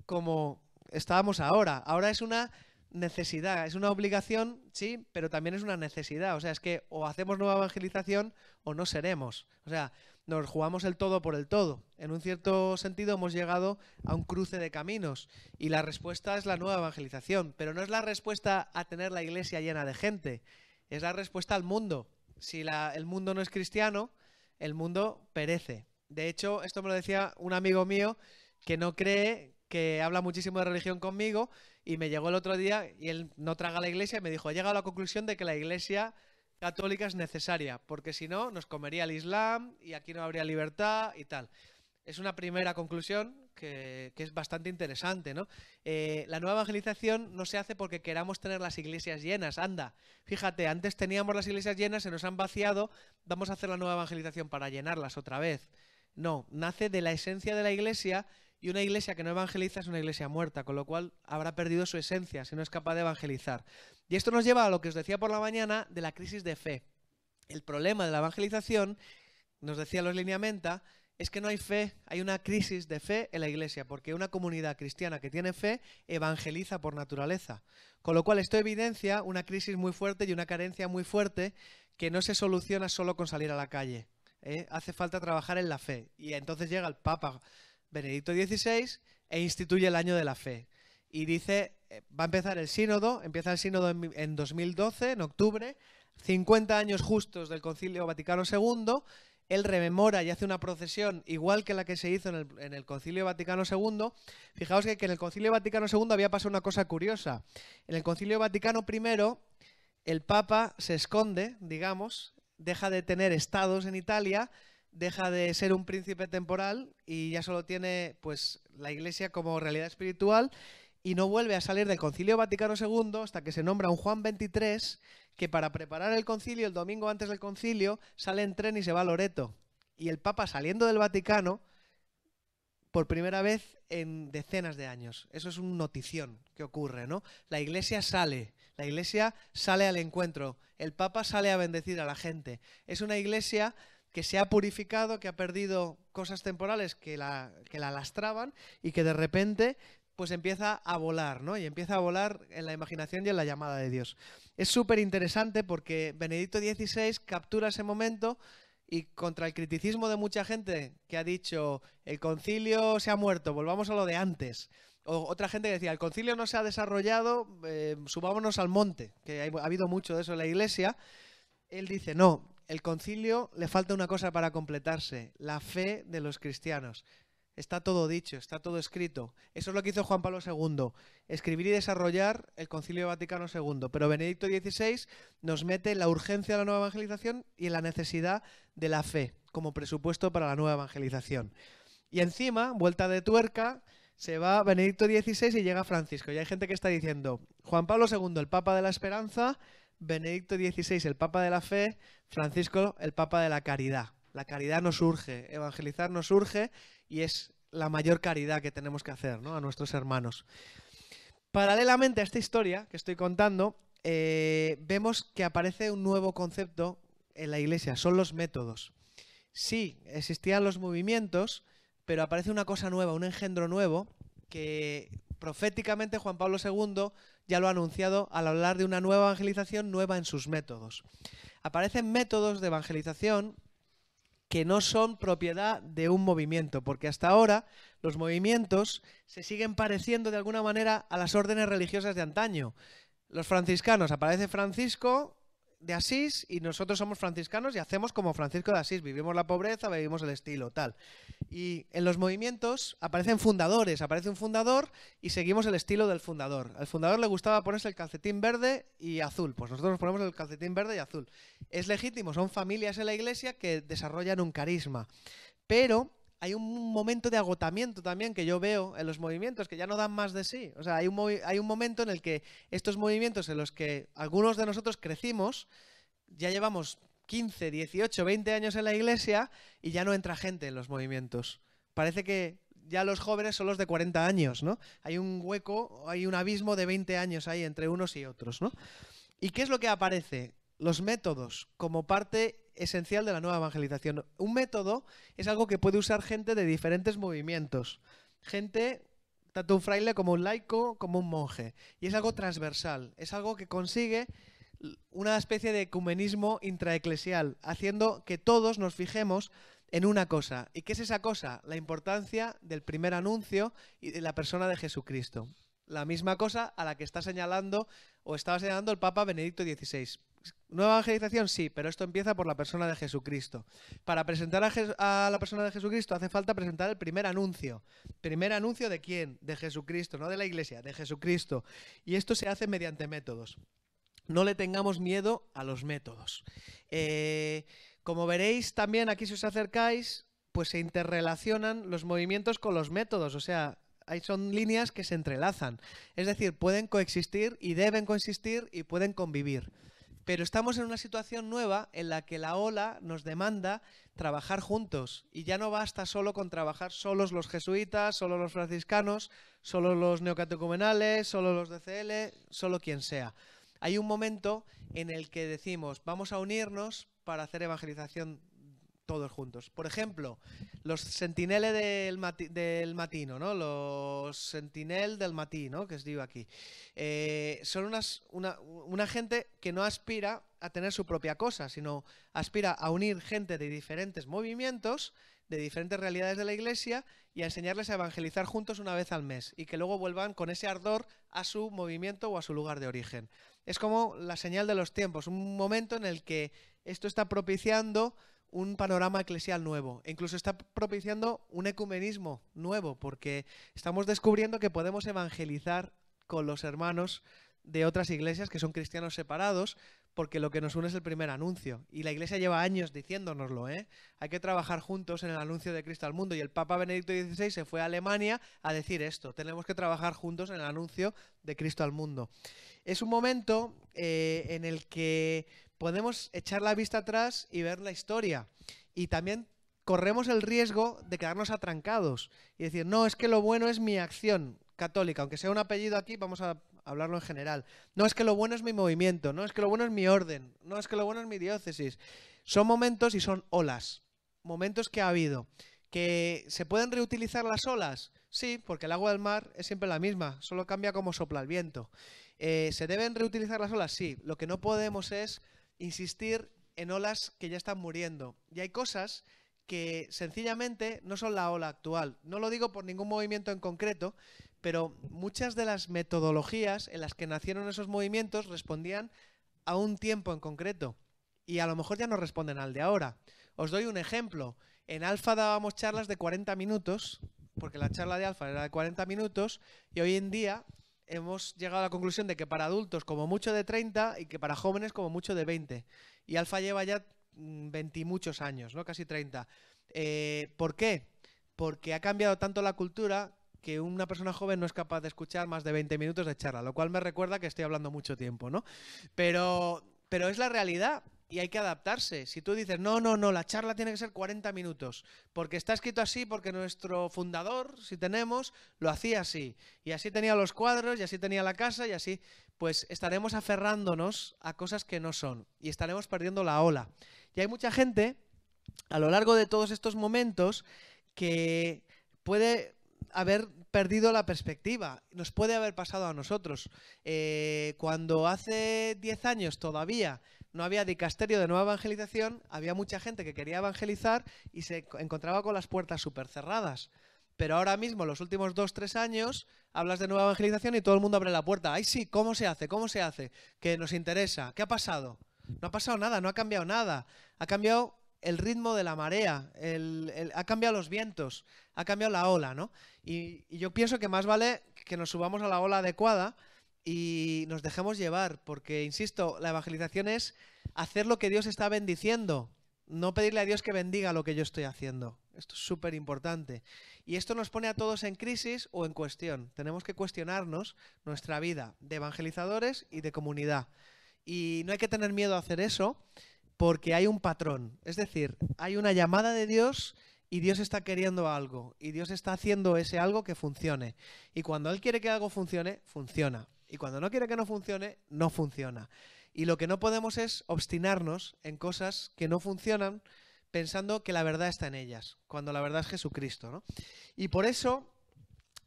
como estábamos ahora. Ahora es una necesidad, es una obligación, sí, pero también es una necesidad. O sea, es que o hacemos nueva evangelización o no seremos. O sea, nos jugamos el todo por el todo. En un cierto sentido hemos llegado a un cruce de caminos y la respuesta es la nueva evangelización, pero no es la respuesta a tener la iglesia llena de gente, es la respuesta al mundo. Si el mundo no es cristiano, el mundo perece. De hecho, esto me lo decía un amigo mío que no cree, que habla muchísimo de religión conmigo y me llegó el otro día y él no traga la iglesia y me dijo, he llegado a la conclusión de que la iglesia católica es necesaria, porque si no, nos comería el Islam y aquí no habría libertad y tal. Es una primera conclusión que es bastante interesante, ¿no? La nueva evangelización no se hace porque queramos tener las iglesias llenas. Anda, fíjate, antes teníamos las iglesias llenas, se nos han vaciado, vamos a hacer la nueva evangelización para llenarlas otra vez. No, nace de la esencia de la iglesia, y una iglesia que no evangeliza es una iglesia muerta, con lo cual habrá perdido su esencia si no es capaz de evangelizar. Y esto nos lleva a lo que os decía por la mañana de la crisis de fe. El problema de la evangelización, nos decía los lineamenta, es que no hay fe, hay una crisis de fe en la iglesia, porque una comunidad cristiana que tiene fe evangeliza por naturaleza. Con lo cual esto evidencia una crisis muy fuerte y una carencia muy fuerte que no se soluciona solo con salir a la calle. Hace falta trabajar en la fe. Y entonces llega el Papa Benedicto XVI e instituye el año de la fe. Y dice, va a empezar el sínodo, empieza el sínodo en 2012, en octubre, 50 años justos del Concilio Vaticano II. Él rememora y hace una procesión igual que la que se hizo en el Concilio Vaticano II. Fijaos que en el Concilio Vaticano II había pasado una cosa curiosa. En el Concilio Vaticano I, el Papa se esconde, digamos, deja de tener estados en Italia, deja de ser un príncipe temporal y ya solo tiene pues la Iglesia como realidad espiritual, y no vuelve a salir del Concilio Vaticano II hasta que se nombra un Juan XXIII, que para preparar el concilio, el domingo antes del concilio, sale en tren y se va a Loreto. Y el Papa saliendo del Vaticano por primera vez en decenas de años. Eso es una notición que ocurre, ¿no? La Iglesia sale al encuentro, el Papa sale a bendecir a la gente. Es una Iglesia que se ha purificado, que ha perdido cosas temporales que la lastraban y que de repente pues empieza a volar, ¿no? Y empieza a volar en la imaginación y en la llamada de Dios. Es súper interesante porque Benedicto XVI captura ese momento y contra el criticismo de mucha gente que ha dicho el concilio se ha muerto, volvamos a lo de antes. O otra gente que decía el concilio no se ha desarrollado, subámonos al monte, que ha habido mucho de eso en la Iglesia. Él dice no, el concilio le falta una cosa para completarse, la fe de los cristianos. Está todo dicho, está todo escrito. Eso es lo que hizo Juan Pablo II, escribir y desarrollar el Concilio Vaticano II. Pero Benedicto XVI nos mete en la urgencia de la nueva evangelización y en la necesidad de la fe como presupuesto para la nueva evangelización. Y encima, vuelta de tuerca, se va Benedicto XVI y llega Francisco. Y hay gente que está diciendo, Juan Pablo II, el Papa de la Esperanza, Benedicto XVI, el Papa de la Fe, Francisco, el Papa de la Caridad. La caridad nos urge, evangelizar nos urge, y es la mayor caridad que tenemos que hacer, ¿no?, a nuestros hermanos. Paralelamente a esta historia que estoy contando, vemos que aparece un nuevo concepto en la Iglesia, son los métodos. Sí, existían los movimientos, pero aparece una cosa nueva, un engendro nuevo, que proféticamente Juan Pablo II ya lo ha anunciado al hablar de una nueva evangelización nueva en sus métodos. Aparecen métodos de evangelización que no son propiedad de un movimiento, porque hasta ahora los movimientos se siguen pareciendo de alguna manera a las órdenes religiosas de antaño. Los franciscanos, aparece Francisco de Asís y nosotros somos franciscanos y hacemos como Francisco de Asís, vivimos la pobreza, vivimos el estilo, tal. Y en los movimientos aparecen fundadores, aparece un fundador y seguimos el estilo del fundador. Al fundador le gustaba ponerse el calcetín verde y azul, pues nosotros nos ponemos el calcetín verde y azul. Es legítimo, son familias en la Iglesia que desarrollan un carisma, pero hay un momento de agotamiento también que yo veo en los movimientos, que ya no dan más de sí. O sea, hay un momento en el que estos movimientos en los que algunos de nosotros crecimos, ya llevamos 15, 18, 20 años en la Iglesia y ya no entra gente en los movimientos. Parece que ya los jóvenes son los de 40 años, ¿no? Hay un hueco, hay un abismo de 20 años ahí entre unos y otros, ¿no? ¿Y qué es lo que aparece? Los métodos como parte esencial de la nueva evangelización. Un método es algo que puede usar gente de diferentes movimientos. Gente, tanto un fraile como un laico, como un monje. Y es algo transversal, es algo que consigue una especie de ecumenismo intraeclesial, haciendo que todos nos fijemos en una cosa. ¿Y qué es esa cosa? La importancia del primer anuncio y de la persona de Jesucristo. La misma cosa a la que está señalando o estaba señalando el Papa Benedicto XVI. Nueva evangelización, sí, pero esto empieza por la persona de Jesucristo. Para presentar a la persona de Jesucristo hace falta presentar el primer anuncio. ¿Primer anuncio de quién? De Jesucristo, no de la Iglesia, de Jesucristo. Y esto se hace mediante métodos. no le tengamos miedo a los métodos. Como veréis también aquí si os acercáis, pues se interrelacionan los movimientos con los métodos, o sea, son líneas que se entrelazan. Es decir, pueden coexistir y deben coexistir y pueden convivir. Pero estamos en una situación nueva en la que la ola nos demanda trabajar juntos y ya no basta solo con trabajar solos los jesuitas, solo los franciscanos, solo los neocatecumenales, solo los DCL, solo quien sea. Hay un momento en el que decimos vamos a unirnos para hacer evangelización todos juntos. Por ejemplo, los sentinelle del matino, ¿no? Los sentinel del matí, ¿no? Que os digo aquí. Son una gente que no aspira a tener su propia cosa, sino aspira a unir gente de diferentes movimientos, de diferentes realidades de la Iglesia y a enseñarles a evangelizar juntos una vez al mes y que luego vuelvan con ese ardor a su movimiento o a su lugar de origen. Es como la señal de los tiempos, un momento en el que esto está propiciando un panorama eclesial nuevo, e incluso está propiciando un ecumenismo nuevo, porque estamos descubriendo que podemos evangelizar con los hermanos de otras iglesias que son cristianos separados, porque lo que nos une es el primer anuncio. Y la Iglesia lleva años diciéndonoslo, ¿eh? Hay que trabajar juntos en el anuncio de Cristo al mundo. Y el Papa Benedicto XVI se fue a Alemania a decir esto. Tenemos que trabajar juntos en el anuncio de Cristo al mundo. Es un momento en el que podemos echar la vista atrás y ver la historia. Y también corremos el riesgo de quedarnos atrancados y decir, no, es que lo bueno es mi acción católica, aunque sea un apellido aquí, vamos a hablarlo en general. No, es que lo bueno es mi movimiento, no, es que lo bueno es mi orden, no, es que lo bueno es mi diócesis. Son momentos y son olas, momentos que ha habido. ¿Que se pueden reutilizar las olas? Sí, porque el agua del mar es siempre la misma, solo cambia cómo sopla el viento. ¿Se deben reutilizar las olas? Sí, lo que no podemos es insistir en olas que ya están muriendo. Y hay cosas que sencillamente no son la ola actual. No lo digo por ningún movimiento en concreto, pero muchas de las metodologías en las que nacieron esos movimientos respondían a un tiempo en concreto. Y a lo mejor ya no responden al de ahora. Os doy un ejemplo. En Alfa dábamos charlas de 40 minutos, porque la charla de Alfa era de 40 minutos, y hoy en día hemos llegado a la conclusión de que para adultos como mucho de 30 y que para jóvenes como mucho de 20. Y Alfa lleva ya 20 y muchos años, ¿no? Casi 30. ¿Por qué? Porque ha cambiado tanto la cultura que una persona joven no es capaz de escuchar más de 20 minutos de charla, lo cual me recuerda que estoy hablando mucho tiempo, ¿no? Pero es la realidad y hay que adaptarse. Si tú dices, no, la charla tiene que ser 40 minutos, porque está escrito así, porque nuestro fundador, si tenemos, lo hacía así, y así tenía los cuadros, y así tenía la casa, y así, pues estaremos aferrándonos a cosas que no son, y estaremos perdiendo la ola. Y hay mucha gente, a lo largo de todos estos momentos, que puede haber perdido la perspectiva. Nos puede haber pasado a nosotros. Cuando hace 10 años todavía no había dicasterio de nueva evangelización, había mucha gente que quería evangelizar y se encontraba con las puertas súper cerradas. Pero ahora mismo, los últimos 2-3 años, hablas de nueva evangelización y todo el mundo abre la puerta. ¡Ay, sí! ¿Cómo se hace? ¿Cómo se hace? Que nos interesa. ¿Qué ha pasado? No ha pasado nada, no ha cambiado nada. Ha cambiado el ritmo de la marea, ha cambiado los vientos, ha cambiado la ola, ¿no? Y yo pienso que más vale que nos subamos a la ola adecuada y nos dejemos llevar, porque, insisto, la evangelización es hacer lo que Dios está bendiciendo, no pedirle a Dios que bendiga lo que yo estoy haciendo. Esto es súper importante. Y esto nos pone a todos en crisis o en cuestión. Tenemos que cuestionarnos nuestra vida de evangelizadores y de comunidad. Y no hay que tener miedo a hacer eso, porque hay un patrón, es decir, hay una llamada de Dios y Dios está queriendo algo, y Dios está haciendo ese algo que funcione. Y cuando Él quiere que algo funcione, funciona. Y cuando no quiere que no funcione, no funciona. Y lo que no podemos es obstinarnos en cosas que no funcionan pensando que la verdad está en ellas, cuando la verdad es Jesucristo, ¿no? Y por eso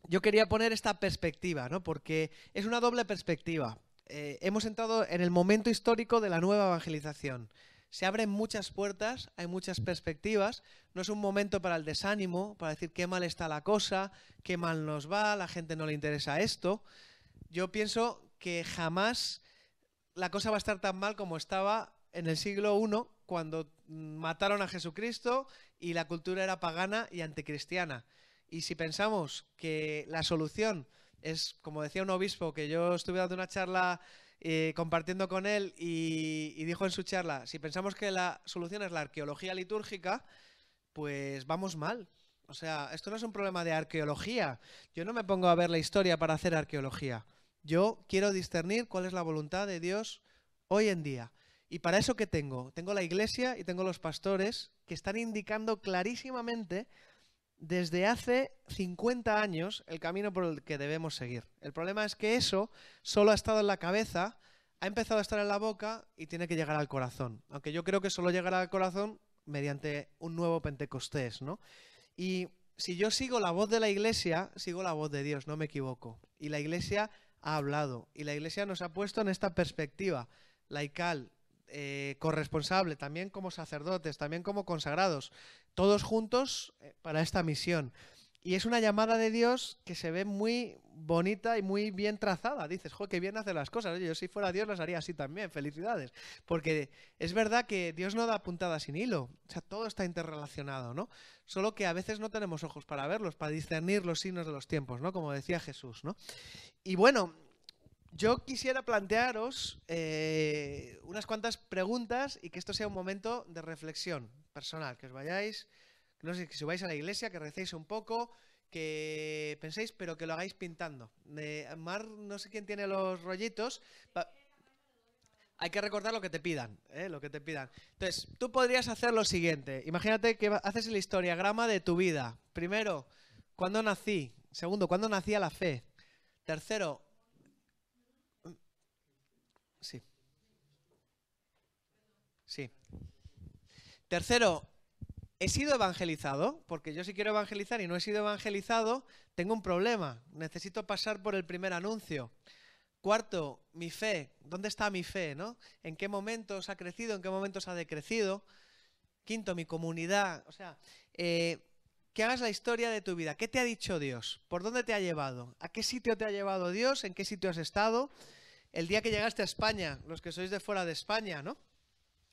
yo quería poner esta perspectiva, ¿no? Porque es una doble perspectiva. Hemos entrado en el momento histórico de la nueva evangelización. Se abren muchas puertas, hay muchas perspectivas, no es un momento para el desánimo, para decir qué mal está la cosa, qué mal nos va, a la gente no le interesa esto. Yo pienso que jamás la cosa va a estar tan mal como estaba en el siglo I, cuando mataron a Jesucristo y la cultura era pagana y anticristiana. Y si pensamos que la solución es, como decía un obispo, que yo estuve dando una charla compartiendo con él y dijo en su charla, si pensamos que la solución es la arqueología litúrgica, pues vamos mal. O sea, esto no es un problema de arqueología. Yo no me pongo a ver la historia para hacer arqueología. Yo quiero discernir cuál es la voluntad de Dios hoy en día. Y para eso, ¿qué tengo? Tengo la iglesia y tengo los pastores que están indicando clarísimamente desde hace 50 años el camino por el que debemos seguir. El problema es que eso solo ha estado en la cabeza, ha empezado a estar en la boca y tiene que llegar al corazón. Aunque yo creo que solo llegará al corazón mediante un nuevo Pentecostés, ¿no? Y si yo sigo la voz de la iglesia, sigo la voz de Dios, no me equivoco. Y la iglesia ha hablado y la iglesia nos ha puesto en esta perspectiva laical, corresponsable, también como sacerdotes, también como consagrados, todos juntos para esta misión. Y es una llamada de Dios que se ve muy bonita y muy bien trazada. Dices, jo, qué bien hace las cosas. Oye, yo si fuera Dios las haría así también. Felicidades. Porque es verdad que Dios no da puntada sin hilo. O sea, todo está interrelacionado, ¿no? Solo que a veces no tenemos ojos para verlos, para discernir los signos de los tiempos, ¿no? Como decía Jesús, ¿no? Y bueno, yo quisiera plantearos unas cuantas preguntas y que esto sea un momento de reflexión personal, que os vayáis, no sé, que subáis a la iglesia, que recéis un poco, que penséis, pero que lo hagáis pintando. Mar, no sé quién tiene los rollitos. Hay que recordar lo que te pidan, lo que te pidan. Entonces, tú podrías hacer lo siguiente. Imagínate que haces el historiograma de tu vida. Primero, ¿cuándo nací? Segundo, ¿cuándo nacía la fe? Tercero, sí. Sí. Tercero, ¿he sido evangelizado? Porque yo si quiero evangelizar y no he sido evangelizado, tengo un problema. Necesito pasar por el primer anuncio. Cuarto, mi fe. ¿Dónde está mi fe, no? ¿En qué momentos ha crecido? ¿En qué momentos ha decrecido? Quinto, mi comunidad. O sea, que hagas la historia de tu vida. ¿Qué te ha dicho Dios? ¿Por dónde te ha llevado? ¿A qué sitio te ha llevado Dios? ¿En qué sitio has estado? El día que llegaste a España, los que sois de fuera de España, ¿no?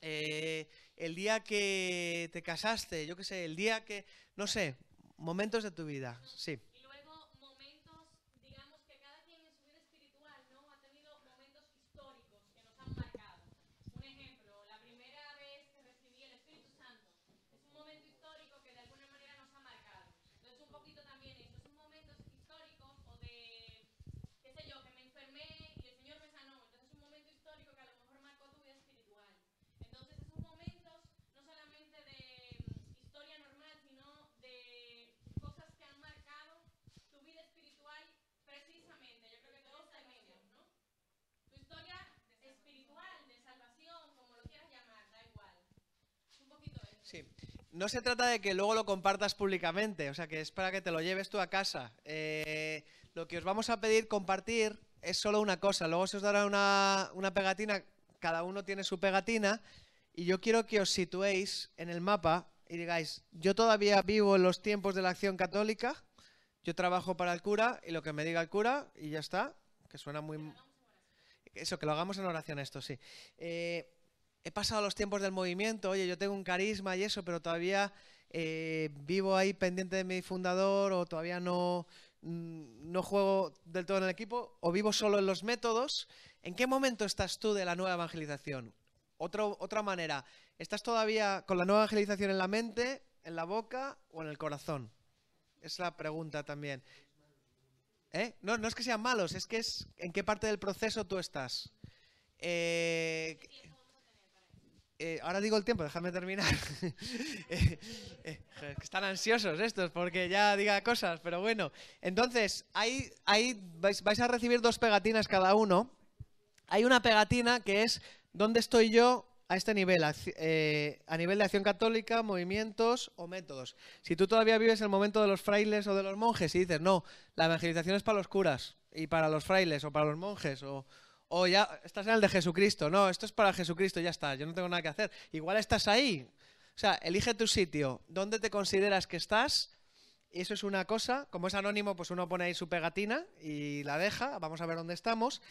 El día que te casaste, yo qué sé, el día que, no sé, momentos de tu vida, sí. Y luego momentos, digamos que cada quien en su vida espiritual, ¿no? Ha tenido momentos históricos que nos han marcado. Un ejemplo, la primera vez que recibí el Espíritu Santo es un momento histórico que de alguna manera nos ha marcado. Entonces un poquito también esos son momentos históricos o de, qué sé yo, que me enfermé y el Señor me sanó. Entonces es un momento histórico que a lo mejor marcó tu vida espiritual. Entonces esos momentos no solamente de historia normal, sino de cosas que han marcado tu vida espiritual precisamente. Yo creo que todos tenemos, ¿no? Tu historia espiritual, de salvación, como lo quieras llamar, da igual. Es un poquito eso. Sí. No se trata de que luego lo compartas públicamente, o sea, que es para que te lo lleves tú a casa. Lo que os vamos a pedir compartir es solo una cosa, luego se os dará una pegatina, cada uno tiene su pegatina, y yo quiero que os situéis en el mapa y digáis, yo todavía vivo en los tiempos de la Acción Católica, yo trabajo para el cura y lo que me diga el cura y ya está, que suena muy... Eso, que lo hagamos en oración esto, sí. He pasado los tiempos del movimiento, oye, yo tengo un carisma y eso, pero todavía vivo ahí pendiente de mi fundador o todavía no juego del todo en el equipo o vivo solo en los métodos. ¿En qué momento estás tú de la nueva evangelización? Otra manera, ¿estás todavía con la nueva evangelización en la mente, en la boca o en el corazón? Es la pregunta también. No, no es que sean malos, es que es en qué parte del proceso tú estás. Ahora digo el tiempo, déjame terminar. Están ansiosos estos porque ya diga cosas, pero bueno. Entonces, ahí vais a recibir 2 pegatinas cada uno. Hay una pegatina que es ¿dónde estoy yo a este nivel? A nivel de Acción Católica, movimientos o métodos. Si tú todavía vives el momento de los frailes o de los monjes y dices, no, la evangelización es para los curas y para los frailes o para los monjes o ya estás en el de Jesucristo. No, esto es para Jesucristo, ya está, yo no tengo nada que hacer. Igual estás ahí. O sea, elige tu sitio. ¿Dónde te consideras que estás? Y eso es una cosa. Como es anónimo, pues uno pone ahí su pegatina y la deja. Vamos a ver dónde estamos.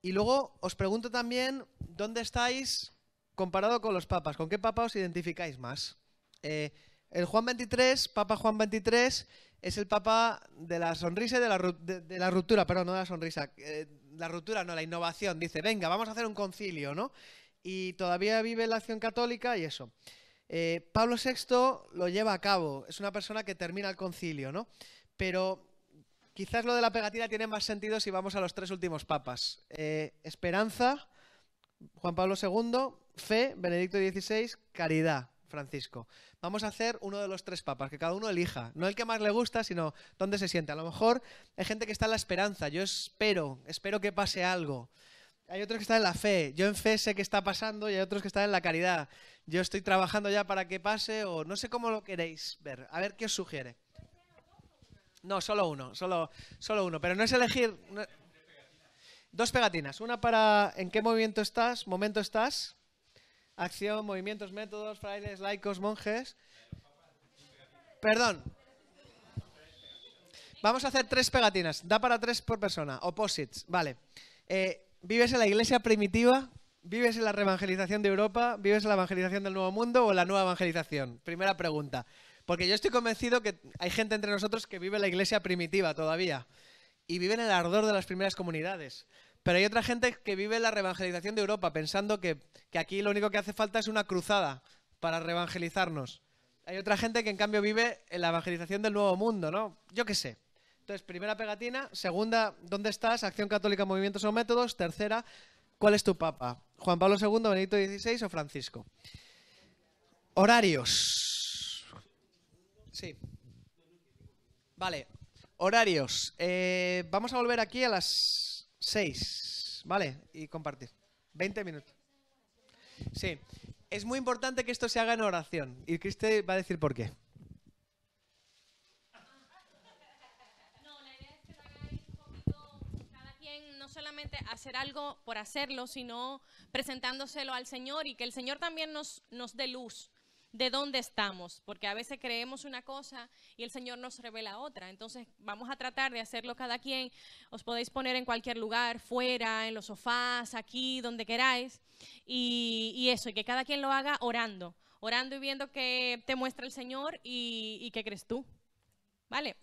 Y luego os pregunto también, ¿dónde estáis comparado con los papas? ¿Con qué papa os identificáis más? El Juan XXIII, Papa Juan XXIII, es el papa de la sonrisa y de la ruptura, perdón, no de la sonrisa. La ruptura, no, la innovación. Dice, venga, vamos a hacer un concilio, ¿no? Y todavía vive la acción católica y eso. Pablo VI lo lleva a cabo, es una persona que termina el concilio, ¿no? Pero quizás lo de la pegatina tiene más sentido si vamos a los tres últimos papas. Esperanza, Juan Pablo II, fe, Benedicto XVI, caridad, Francisco. Vamos a hacer uno de los tres papas, que cada uno elija. No el que más le gusta, sino dónde se siente. A lo mejor hay gente que está en la esperanza. Yo espero que pase algo. Hay otros que están en la fe. Yo en fe sé que está pasando y hay otros que están en la caridad. Yo estoy trabajando ya para que pase o no sé cómo lo queréis ver. A ver qué os sugiere. No, solo uno. Solo uno. Pero no es elegir... Dos pegatinas. Una para en qué momento estás, acción, movimientos, métodos, frailes, laicos, monjes. Perdón. Vamos a hacer tres pegatinas. Da para tres por persona. Opposites. Vale. ¿Vives en la iglesia primitiva? ¿Vives en la reevangelización de Europa? ¿Vives en la evangelización del Nuevo Mundo o en la nueva evangelización? Primera pregunta. Porque yo estoy convencido que hay gente entre nosotros que vive en la iglesia primitiva todavía. Y vive en el ardor de las primeras comunidades. Pero hay otra gente que vive en la reevangelización de Europa, pensando que aquí lo único que hace falta es una cruzada para reevangelizarnos. Hay otra gente que en cambio vive en la evangelización del Nuevo Mundo, ¿no? Yo qué sé. Entonces, primera pegatina. Segunda, ¿dónde estás? Acción católica, movimientos o métodos. Tercera, ¿cuál es tu papa? ¿Juan Pablo II, Benedicto XVI o Francisco? Horarios. Sí. Vale. Horarios. Vamos a volver aquí a las 6, ¿vale? Y compartir. 20 minutos. Sí. Es muy importante que esto se haga en oración. Y Criste va a decir por qué. No, la idea es que lo hagáis un poquito, cada quien no solamente hacer algo por hacerlo, sino presentándoselo al Señor y que el Señor también nos dé luz de dónde estamos, porque a veces creemos una cosa y el Señor nos revela otra. Entonces vamos a tratar de hacerlo cada quien. Os podéis poner en cualquier lugar, fuera, en los sofás, aquí, donde queráis, y eso, y que cada quien lo haga orando y viendo que te muestra el Señor y qué crees tú, ¿vale?